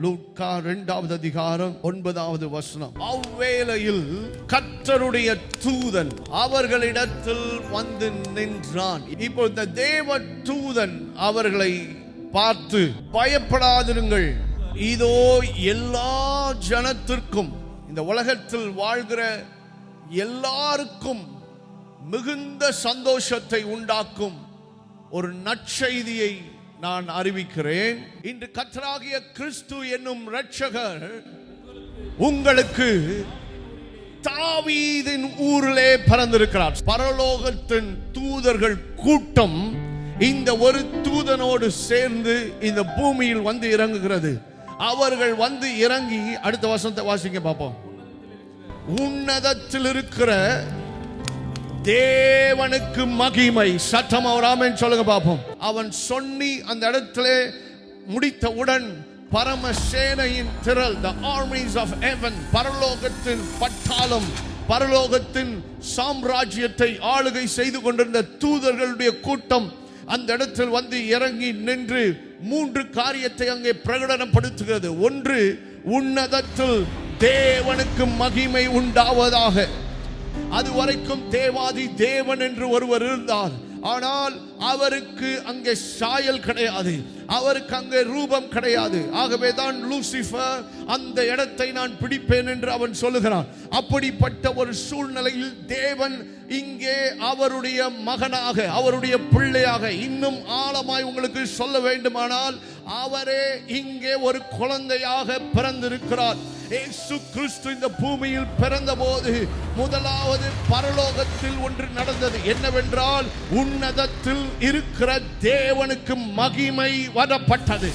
லூக்கா 2வது அதிகாரம் 9வது வசனம். அவ்வேளையில் கர்த்தருடைய தூதன் அவர்களிடத்தில் வந்து நின்றான். இப்போ இந்த தேவ தூதன் அவர்களை பார்த்து, பயப்படாதிருங்கள், இதோ எல்லா ஜனத்திற்கும், இந்த உலகத்தில் வாழ்கிற எல்லாருக்கும் மிகுந்த சந்தோஷத்தை உண்டாக்கும் ஒரு நற்செய்தியை நான் அறிவிக்கிறேன். இன்று கர்த்தராகிய கிறிஸ்து என்னும் இரட்சகர் உங்களுக்கு தாவீதின் ஊரிலே பிறந்திருக்கிறார். பரலோகத்தின் தூதர்கள் கூட்டம் இந்த ஒரு தூதனோடு சேர்ந்து இந்த பூமியில் வந்து இறங்குகிறது. அவர்கள் வந்து இறங்கி, அடுத்த வசனத்தை வாசிங்க பார்ப்போம். உன்னதத்தில் இருக்கிற தேவனுக்கு மகிமை. சத்தம் ஆமென் சொல்லுங்க பார்ப்போம். அவன் சொன்னி அந்த இடத்திலே முடித்தவுடன் பரமசேனையின் திரள், the armies of heaven, பரலோகத்தின் பட்டாளம், பரலோகத்தின் சாம்ராஜ்யத்தை ஆளுகை செய்து கொண்டிருந்த தூதர்களுடைய கூட்டம் அந்த இடத்தில் வந்து இறங்கி நின்று 3 காரியத்தை அங்கே பிரகடனப்படுத்துகிறது. ஒன்று, உன்னதத்தில் தேவனுக்கு மகிமை உண்டாவதாக. அதுவரைக்கும் தேவாதி தேவன் என்று ஒருவர் இருந்தார். ஆனால் அவருக்கு அங்கே சாயல் கிடையாது, அவருக்கு அங்கே ரூபம் கிடையாது. ஆகவே தான் லூசிஃபர் அந்த இடத்தை நான் பிடிப்பேன் என்று அவன் சொல்லுகிறான். அப்படிப்பட்ட ஒரு சூழ்நிலையில் தேவன் இங்கே அவருடைய மகனாக, அவருடைய பிள்ளையாக, இன்னும் ஆழமாய் உங்களுக்கு சொல்ல வேண்டுமானால் அவரே இங்கே ஒரு குழந்தையாக பிறந்திருக்கிறார். இயேசு கிறிஸ்து இந்த பூமியில் பிறந்தபோது முதலாவது பரலோகத்தில் ஒன்று நடந்தது. என்னவென்றால், உன்னதத்தில் இருக்கிற தேவனுக்கு மகிமை வரப்பட்டது.